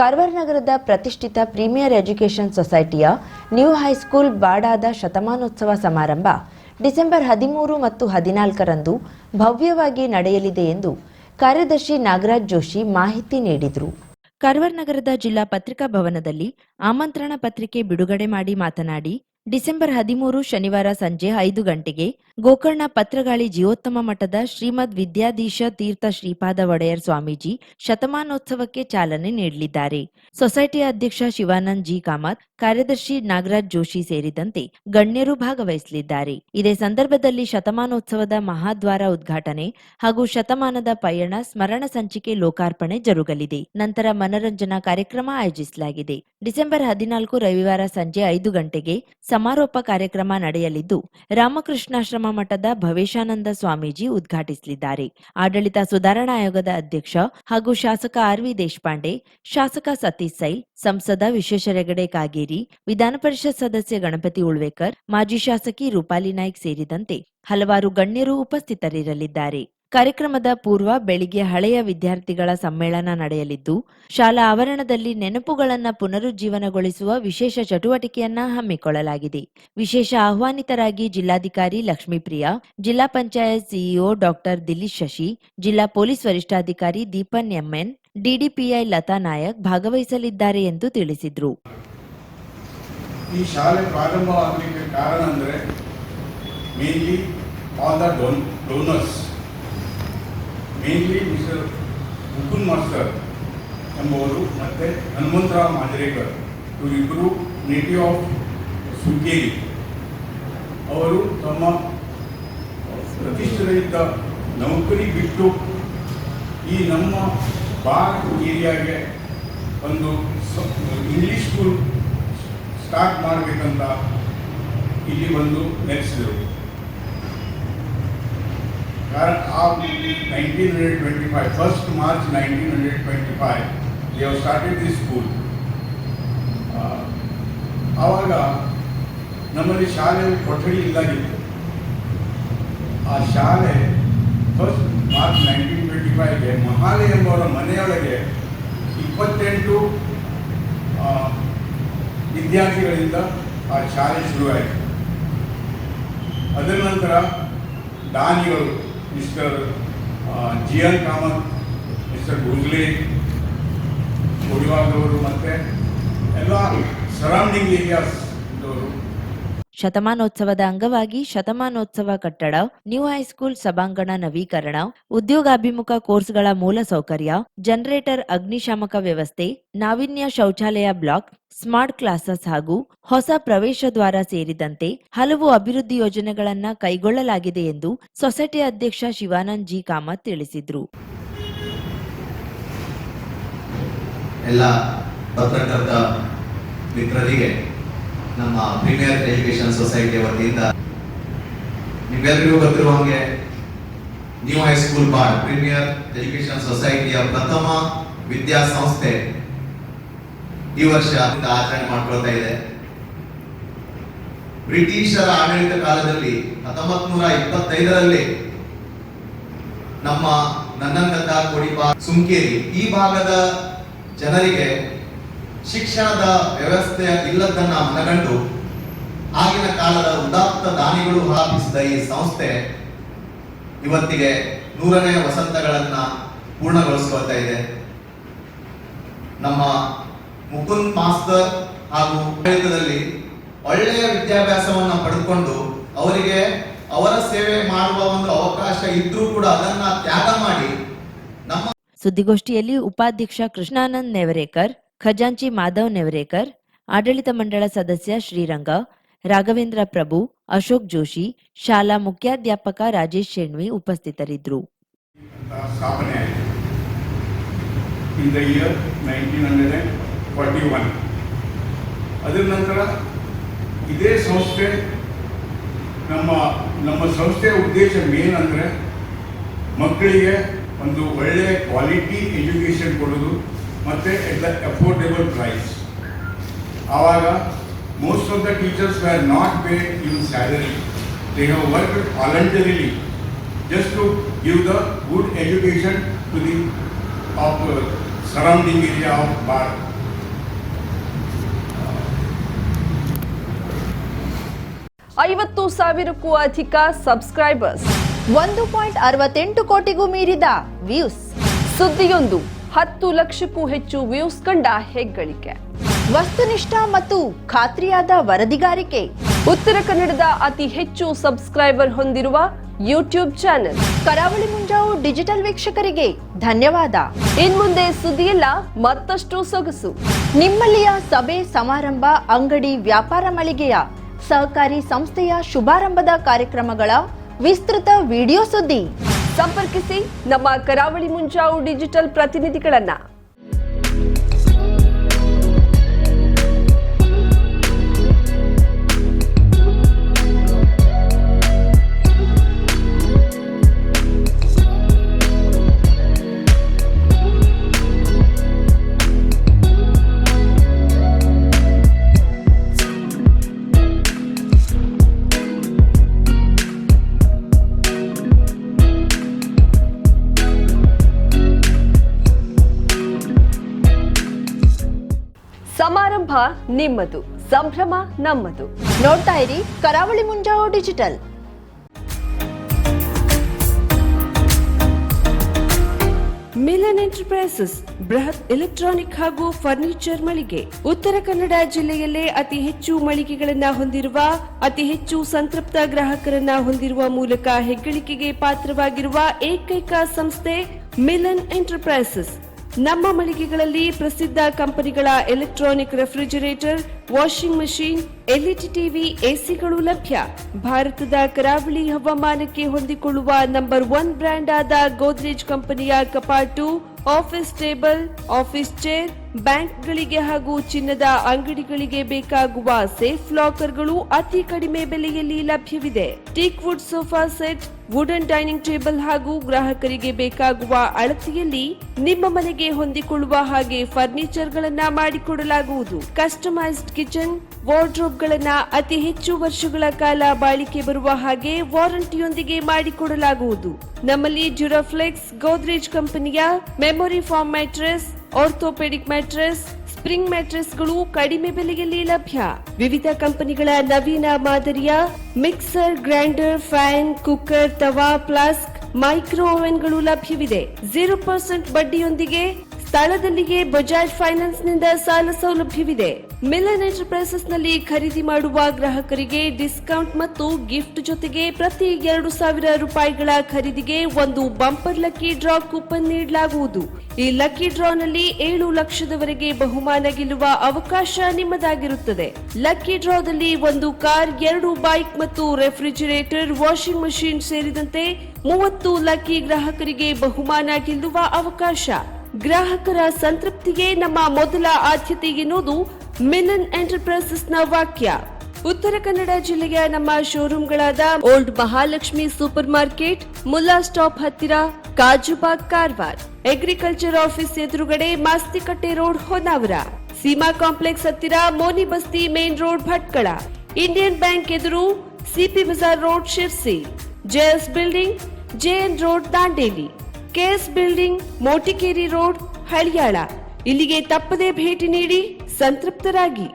ಕಾರವಾರ ನಗರದ ಪ್ರತಿಷ್ಠಿತ premier education ಸೊಸೈಟಿಯ new high school ಬಾಡಾದ ಶತಮಾನೋತ್ಸವ ಸಮಾರಂಭ ಡಿಸೆಂಬರ್ 13 ಮತ್ತು 14ರಂದು ಭವ್ಯವಾಗಿ ನಡೆಯಲಿದೆ ಎಂದು ಕಾರ್ಯದರ್ಶಿ ನಾಗರಾಜ್ ಜೋಶಿ ಮಾಹಿತಿ ನೀಡಿದರು. ಕಾರವಾರ ನಗರದ ಜಿಲ್ಲಾ ಪತ್ರಿಕಾ ಭವನದಲ್ಲಿ ಆಮಂತ್ರಣ ಪತ್ರಿಕೆ ಬಿಡುಗಡೆ ಮಾಡಿ ಮಾತನಾಡಿ, ಡಿಸೆಂಬರ್ 13 ಶನಿವಾರ ಸಂಜೆ 5 ಗಂಟೆಗೆ ಗೋಕರ್ಣ ಪತ್ರಗಾಳಿ ಜೀವೋತ್ತಮ ಮಠದ ಶ್ರೀಮದ್ ವಿದ್ಯಾಧೀಶ ತೀರ್ಥ ಶ್ರೀಪಾದ ಒಡೆಯರ್ ಸ್ವಾಮೀಜಿ ಶತಮಾನೋತ್ಸವಕ್ಕೆ ಚಾಲನೆ ನೀಡಲಿದ್ದಾರೆ. ಸೊಸೈಟಿಯ ಅಧ್ಯಕ್ಷ ಶಿವಾನಂದ್ ಜಿ ಕಾಮತ್, ಕಾರ್ಯದರ್ಶಿ ನಾಗರಾಜ್ ಜೋಶಿ ಸೇರಿದಂತೆ ಗಣ್ಯರು ಭಾಗವಹಿಸಲಿದ್ದಾರೆ. ಇದೇ ಸಂದರ್ಭದಲ್ಲಿ ಶತಮಾನೋತ್ಸವದ ಮಹಾದ್ವಾರ ಉದ್ಘಾಟನೆ ಹಾಗೂ ಶತಮಾನದ ಪಯಣ ಸ್ಮರಣ ಸಂಚಿಕೆ ಲೋಕಾರ್ಪಣೆ ಜರುಗಲಿದೆ. ನಂತರ ಮನರಂಜನಾ ಕಾರ್ಯಕ್ರಮ ಆಯೋಜಿಸಲಾಗಿದೆ. ಡಿಸೆಂಬರ್ 14 ರವಿವಾರ ಸಂಜೆ 5 ಗಂಟೆಗೆ ಸಮಾರೋಪ ಕಾರ್ಯಕ್ರಮ ನಡೆಯಲಿದ್ದು, ರಾಮಕೃಷ್ಣಾಶ್ರಮ ಮಠದ ಭವೇಶಾನಂದ ಸ್ವಾಮೀಜಿ ಉದ್ಘಾಟಿಸಲಿದ್ದಾರೆ. ಆಡಳಿತ ಸುಧಾರಣಾ ಆಯೋಗದ ಅಧ್ಯಕ್ಷ ಹಾಗೂ ಶಾಸಕ ಆರ್.ವಿ. ದೇಶಪಾಂಡೆ, ಶಾಸಕ ಸತೀಶ್ ಸೈಲ್, ಸಂಸದ ವಿಶ್ವೇಶ್ವರ ಹೆಗಡೆ ಕಾಗೇರಿ, ವಿಧಾನ ಪರಿಷತ್ ಸದಸ್ಯ ಗಣಪತಿ ಉಳ್ವೇಕರ್, ಮಾಜಿ ಶಾಸಕಿ ರೂಪಾಲಿ ನಾಯ್ಕ್ ಸೇರಿದಂತೆ ಹಲವಾರು ಗಣ್ಯರು ಉಪಸ್ಥಿತರಿರಲಿದ್ದಾರೆ. ಕಾರ್ಯಕ್ರಮದ ಪೂರ್ವ ಬೆಳಿಗ್ಗೆ ಹಳೆಯ ವಿದ್ಯಾರ್ಥಿಗಳ ಸಮ್ಮೇಳನ ನಡೆಯಲಿದ್ದು, ಶಾಲಾ ಆವರಣದಲ್ಲಿ ನೆನಪುಗಳನ್ನು ಪುನರುಜ್ಜೀವನಗೊಳಿಸುವ ವಿಶೇಷ ಚಟುವಟಿಕೆಯನ್ನ ಹಮ್ಮಿಕೊಳ್ಳಲಾಗಿದೆ. ವಿಶೇಷ ಆಹ್ವಾನಿತರಾಗಿ ಜಿಲ್ಲಾಧಿಕಾರಿ ಲಕ್ಷ್ಮೀಪ್ರಿಯಾ, ಜಿಲ್ಲಾ ಪಂಚಾಯತ್ ಸಿಇಒ ಡಾಕ್ಟರ್ ದಿಲೀಶ್ ಶಶಿ, ಜಿಲ್ಲಾ ಪೊಲೀಸ್ ವರಿಷ್ಠಾಧಿಕಾರಿ ದೀಪನ್ ಎಂಎನ್, ಡಿಡಿಪಿಐ ಲತಾ ನಾಯಕ್ ಭಾಗವಹಿಸಲಿದ್ದಾರೆ ಎಂದು ತಿಳಿಸಿದರು. ಈ ಶಾಲೆ ಪ್ರಾರಂಭವಾಗಲಿಕ್ಕೆ ಕಾರಣ ಅಂದರೆ mainly all the donors, mainly mister Mukund master ಎಂಬುವರು ಮತ್ತು ಹನುಮಂತರಾವ್ ಮಾಂಜ್ರೇಕರ್, ಇವರಿಬ್ಬರು ನೇಟಿವ್ ಆಫ್ ಸುಂಕೇರಿ. ಅವರು ತಮ್ಮ ಪ್ರತಿಷ್ಠಿತ ನೌಕರಿ ಬಿಟ್ಟು ಈ ನಮ್ಮ ಬಾರ್ ಏರಿಯಾಗೆ ಒಂದು ಇಂಗ್ಲೀಷ್ ಸ್ಕೂಲ್ ಸ್ಟಾರ್ಟ್ ಮಾಡಬೇಕಂತ ಇಲ್ಲಿ ಬಂದು ನೆಲೆಸಿದರು. कारण आप 1925 1st March 1925 they have started this school. ಆವಾಗ ನಮ್ಮಲ್ಲಿ ಶಾಲೆ ಕೊಠಡಿ ಇಲ್ಲಾಗಿತ್ತು. ಆ ಶಾಲೆ 1st March 1925ಗೆ ಮಹಾಲೆ ಎಂಬವರ ಮನೆಯೊಳಗೆ 28 ವಿದ್ಯಾರ್ಥಿಗಳಿಂದ ಆ ಶಾಲೆ ಶುರುವಾಯಿತು. ಅದರ ನಂತರ ದಾನಿಗಳು ಮಿಸ್ಟರ್ ಜಿಯನ್ ಕಾಮತ್, ಮಿಸ್ಟರ್ ಭೋಜ್ಲೆ, ಕೊಡಿವಾಗವರು ಮತ್ತು ಎಲ್ಲ ಸರೌಂಡಿಂಗ್ ಏರಿಯಾಸ್ ಇದ್ದವರು. ಶತಮಾನೋತ್ಸವದ ಅಂಗವಾಗಿ ಶತಮಾನೋತ್ಸವ ಕಟ್ಟಡ, ನ್ಯೂ ಹೈಸ್ಕೂಲ್ ಸಭಾಂಗಣ ನವೀಕರಣ, ಉದ್ಯೋಗಾಭಿಮುಖ ಕೋರ್ಸ್ಗಳ ಮೂಲ ಸೌಕರ್ಯ, ಜನರೇಟರ್ ಅಗ್ನಿಶಾಮಕ ವ್ಯವಸ್ಥೆ, ನಾವೀನ್ಯ ಶೌಚಾಲಯ ಬ್ಲಾಕ್, ಸ್ಮಾರ್ಟ್ ಕ್ಲಾಸಸ್ ಹಾಗೂ ಹೊಸ ಪ್ರವೇಶ ದ್ವಾರ ಸೇರಿದಂತೆ ಹಲವು ಅಭಿವೃದ್ಧಿ ಯೋಜನೆಗಳನ್ನು ಕೈಗೊಳ್ಳಲಾಗಿದೆ ಎಂದು ಸೊಸೈಟಿ ಅಧ್ಯಕ್ಷ ಶಿವಾನಂದ್ ಜಿ ಕಾಮತ್ ತಿಳಿಸಿದರು. ಎಲ್ಲ ಪತ್ರಕರ್ತ ಮಿತ್ರರಿಗೆ ನಮ್ಮ ಪ್ರೀಮಿಯರ್ ಎಜುಕೇಷನ್ ಸೊಸೈಟಿ ವತಿಯಿಂದ ನಿಮ್ಮೆಲ್ಲರಿಗೂ ಗೊತ್ತಿರುವ ಹಾಗೆ ನ್ಯೂ ಹೈಸ್ಕೂಲ್ ಬಾರ್ ಪ್ರೀಮಿಯರ್ ಎಜುಕೇಷನ್ ಸೊಸೈಟಿಯ ಪ್ರಥಮ ವಿದ್ಯಾಸಂಸ್ಥೆ ಈ ವರ್ಷ ಆಚರಣೆ ಮಾಡ್ಕೊಳ್ತಾ ಇದೆ. ಬ್ರಿಟಿಷರ ಆಡಳಿತ ಕಾಲದಲ್ಲಿ 1925ರಲ್ಲಿ ನಮ್ಮ ನನ್ನಂಗತ, ಕೊಡಿಪಾ, ಸುಂಕೇರಿ ಈ ಭಾಗದ ಜನರಿಗೆ ಶಿಕ್ಷಣದ ವ್ಯವಸ್ಥೆ ಇಲ್ಲದನ್ನ ಮನಗಂಡು ಆಗಿನ ಕಾಲದ ಉದಾತ್ತ ದಾನಿಗಳು ಸ್ಥಾಪಿಸಿದ ಈ ಸಂಸ್ಥೆ ಇವತ್ತಿಗೆ 100ನೇ ವಸಂತಗಳನ್ನ ಪೂರ್ಣಗೊಳಿಸ್ಕೊಳ್ತಾ ಇದೆ. ನಮ್ಮ ಮುಕುಂದ್ ಮಾಸ್ತರ್ ಹಾಗೂ ಆಡಳಿತದಲ್ಲಿ ಒಳ್ಳೆಯ ವಿದ್ಯಾಭ್ಯಾಸವನ್ನ ಪಡೆದುಕೊಂಡು ಅವರಿಗೆ ಅವರ ಸೇವೆ ಮಾಡುವ ಒಂದು ಅವಕಾಶ ಇದ್ರೂ ಕೂಡ ಅದನ್ನ ತ್ಯಾಗ ಮಾಡಿ ನಮ್ಮ ಸುದ್ದಿಗೋಷ್ಠಿಯಲ್ಲಿ ಉಪಾಧ್ಯಕ್ಷ ಕೃಷ್ಣಾನಂದ್ ನೆವರೇಕರ್, ಖಜಾಂಚಿ ಮಾಧವ್ ನೆವರೇಕರ್, ಆಡಳಿತ ಮಂಡಳ ಸದಸ್ಯ ಶ್ರೀರಂಗ, ರಾಘವೇಂದ್ರ ಪ್ರಭು, ಅಶೋಕ್ ಜೋಶಿ, ಶಾಲಾ ಮುಖ್ಯಾಧ್ಯಾಪಕ ರಾಜೇಶ್ ಶೆಣ್ವಿ ಉಪಸ್ಥಿತರಿದ್ದರು. ಅದರ ನಂತರ ಇದೇ ಸಂಸ್ಥೆ ನಮ್ಮ ಸಂಸ್ಥೆಯ ಉದ್ದೇಶ ಮೇನ್ ಅಂದರೆ ಮಕ್ಕಳಿಗೆ ಒಂದು ಒಳ್ಳೆಯ ಕ್ವಾಲಿಟಿ ಎಜುಕೇಷನ್ ಕೊಡೋದು ಮತ್ತು ಎಟ್ ದ ಅಫೋರ್ಡೆಬಲ್ ಪ್ರೈಸ್. ಆವಾಗ most of the teachers were not paid in salary, they have worked voluntarily just to give the good education to the of surrounding area of Bar. 50,000ಕ್ಕೂ ಅಧಿಕ subscribers, 1.68 ಕೋಟಿಗೂ ಮೀರಿದ views. ಸುದ್ದಿಯೊಂದು 10 ಲಕ್ಷಕ್ಕೂ ಹೆಚ್ಚು views ಕಂಡ ಹೆಗ್ಗಳಿಕೆ. ವಸ್ತುನಿಷ್ಠ ಮತ್ತು ಖಾತ್ರಿಯಾದ ವರದಿಗಾರಿಕೆ. ಉತ್ತರ ಕನ್ನಡದ ಅತಿ ಹೆಚ್ಚು ಸಬ್ಸ್ಕ್ರೈಬರ್ ಹೊಂದಿರುವ ಯೂಟ್ಯೂಬ್ ಚಾನೆಲ್. ಕರಾವಳಿ ಮುಂಜಾವು ಡಿಜಿಟಲ್ ವೀಕ್ಷಕರಿಗೆ ಧನ್ಯವಾದ. ಇನ್ಮುಂದೆ ಸುದ್ದಿಯಲ್ಲ ಮತ್ತಷ್ಟು ಸೊಗಸು. ನಿಮ್ಮಲ್ಲಿಯ ಸಭೆ ಸಮಾರಂಭ, ಅಂಗಡಿ, ವ್ಯಾಪಾರ ಮಳಿಗೆಯ, ಸಹಕಾರಿ ಸಂಸ್ಥೆಯ ಶುಭಾರಂಭದ ಕಾರ್ಯಕ್ರಮಗಳ ವಿಸ್ತೃತ ವಿಡಿಯೋ ಸುದ್ದಿ. ಸಂಪರ್ಕಿಸಿ ನಮ್ಮ ಕರಾವಳಿ ಮುಂಜಾವು ಡಿಜಿಟಲ್ ಪ್ರತಿನಿಧಿಗಳನ್ನ. ಸಮಾರಂಭ ನಿಮ್ಮದು, ಸಂಭ್ರಮ ನಮ್ಮದು. ನೋಡ್ತಾ ಇರಿ ಕರಾವಳಿ ಮುಂಜಾವು ಡಿಜಿಟಲ್. ಮಿಲನ್ ಎಂಟರ್ಪ್ರೈಸಸ್ ಬೃಹತ್ ಎಲೆಕ್ಟ್ರಾನಿಕ್ ಹಾಗೂ ಫರ್ನಿಚರ್ ಮಳಿಗೆ. ಉತ್ತರ ಕನ್ನಡ ಜಿಲ್ಲೆಯಲ್ಲೇ ಅತಿ ಹೆಚ್ಚು ಮಳಿಗೆಗಳನ್ನ ಹೊಂದಿರುವ, ಅತಿ ಹೆಚ್ಚು ಸಂತೃಪ್ತ ಗ್ರಾಹಕರನ್ನ ಹೊಂದಿರುವ ಮೂಲಕ ಹೆಗ್ಗಳಿಕೆಗೆ ಪಾತ್ರವಾಗಿರುವ ಏಕೈಕ ಸಂಸ್ಥೆ ಮಿಲನ್ ಎಂಟರ್ಪ್ರೈಸಸ್. ನಮ್ಮ ಮಳಿಗೆಗಳಲ್ಲಿ ಪ್ರಸಿದ್ಧ ಕಂಪನಿಗಳ electronic refrigerator, washing machine, LED TV, ಎಸಿಗಳು ಲಭ್ಯ. ಭಾರತದ ಕರಾವಳಿ ಹವಾಮಾನಕ್ಕೆ ಹೊಂದಿಕೊಳ್ಳುವ ನಂಬರ್ 1 ಬ್ರ್ಯಾಂಡ್ ಆದ ಗೋದ್ರೇಜ್ ಕಂಪನಿಯ ಕಪಾಟು, ಆಫೀಸ್ ಟೇಬಲ್, ಆಫೀಸ್ ಚೇರ್, ಬ್ಯಾಂಕ್ಗಳಿಗೆ ಹಾಗೂ ಚಿನ್ನದ ಅಂಗಡಿಗಳಿಗೆ ಬೇಕಾಗುವ ಸೇಫ್ ಲಾಕರ್ಗಳು ಅತಿ ಕಡಿಮೆ ಬೆಲೆಯಲ್ಲಿ ಲಭ್ಯವಿದೆ. Teak wood sofa set, wooden dining table ಹಾಗೂ ಗ್ರಾಹಕರಿಗೆ ಬೇಕಾಗುವ ಅಳತೆಯಲ್ಲಿ ನಿಮ್ಮ ಮನೆಗೆ ಹೊಂದಿಕೊಳ್ಳುವ ಹಾಗೆ ಫರ್ನಿಚರ್ ಗಳನ್ನ ಮಾಡಿಕೊಡಲಾಗುವುದು. ಕಸ್ಟಮೈಸ್ಡ್ ಕಿಚನ್, ವಾರ್ಡ್ರೋಬ್ ಗಳನ್ನ ಅತಿ ಹೆಚ್ಚು ವರ್ಷಗಳ ಕಾಲ ಬಾಳಿಕೆ ಬರುವ ಹಾಗೆ ವಾರಂಟಿಯೊಂದಿಗೆ ಮಾಡಿಕೊಡಲಾಗುವುದು. ನಮ್ಮಲ್ಲಿ ಡ್ಯೂರಾಫ್ಲೆಕ್ಸ್, ಗೋದ್ರೇಜ್ ಕಂಪನಿಯ memory foam mattress, orthopaedic mattress, spring ಮ್ಯಾಟ್ರೆಸ್ಗಳು ಕಡಿಮೆ ಬೆಲೆಯಲ್ಲಿ ಲಭ್ಯ. ವಿವಿಧ ಕಂಪನಿಗಳ ನವೀನ ಮಾದರಿಯ ಮಿಕ್ಸರ್, ಗ್ರೈಂಡರ್, ಫ್ಯಾನ್, ಕುಕ್ಕರ್, ತವಾ, ಫ್ಲಾಸ್ಕ್, ಮೈಕ್ರೋ ಓವೆನ್ಗಳು ಲಭ್ಯವಿದೆ. 0% ಬಡ್ಡಿಯೊಂದಿಗೆ ಸ್ಥಳದಲ್ಲಿಯೇ ಬಜಾಜ್ ಫೈನಾನ್ಸ್ ನಿಂದ ಸಾಲ ಸೌಲಭ್ಯವಿದೆ. ಮಿಲನ್ ಎಂಟರ್ಪ್ರೈಸಸ್ ನಲ್ಲಿ ಖರೀದಿ ಮಾಡುವ ಗ್ರಾಹಕರಿಗೆ ಡಿಸ್ಕೌಂಟ್ ಮತ್ತು ಗಿಫ್ಟ್ ಜೊತೆಗೆ ಪ್ರತಿ 2,000 ರೂಪಾಯಿಗಳ ಖರೀದಿಗೆ ಒಂದು ಬಂಪರ್ ಲಕ್ಕಿ ಡ್ರಾ ಕೂಪನ್ ನೀಡಲಾಗುವುದು. ಈ ಲಕ್ಕಿ ಡ್ರಾ ನಲ್ಲಿ 7 ಲಕ್ಷದವರೆಗೆ ಬಹುಮಾನ ಗೆಲ್ಲುವ ಅವಕಾಶ ನಿಮ್ಮದಾಗಿರುತ್ತದೆ. ಲಕ್ಕಿ ಡ್ರಾದಲ್ಲಿ 1 ಕಾರ್, 2 ಬೈಕ್ ಮತ್ತು ರೆಫ್ರಿಜರೇಟರ್, ವಾಷಿಂಗ್ ಮಷೀನ್ ಸೇರಿದಂತೆ 30 ಲಕ್ಕಿ ಗ್ರಾಹಕರಿಗೆ ಬಹುಮಾನ ಗೆಲ್ಲುವ ಅವಕಾಶ. ಗ್ರಾಹಕರ ಸಂತೃಪ್ತಿಗೆ ನಮ್ಮ ಮೊದಲ ಆದ್ಯತೆ ಎನ್ನುವುದು ಮಿಲನ್ ಎಂಟರ್ಪ್ರೈಸಸ್ ನ ವಾಕ್ಯ. ಉತ್ತರ ಕನ್ನಡ ಜಿಲ್ಲೆಯ ನಮ್ಮ ಶೋರೂಮ್ಗಳಾದ old Mahalakshmi super market, Mulla stop ಹತ್ತಿರ, ಕಾಜುಬಾಗ್, ಕಾರವಾರ, ಅಗ್ರಿಕಲ್ಚರ್ ಆಫೀಸ್ ಎದುರುಗಡೆ, ಮಾಸ್ತಿಕಟ್ಟೆ ರೋಡ್, ಹೊನ್ನಾವರ, ಸೀಮಾ ಕಾಂಪ್ಲೆಕ್ಸ್ ಹತ್ತಿರ, Moni Basti main road, Bhatkal, Indian bank ಎದುರು, CP Bazaar road, Sirsi, JS building, JN road, Dandeli, KS building, Motikeri road, Haliyal. ಇಲ್ಲಿಗೆ ತಪ್ಪದೇ ಭೇಟಿ ನೀಡಿ ಸಂತೃಪ್ತರಾಗಿ.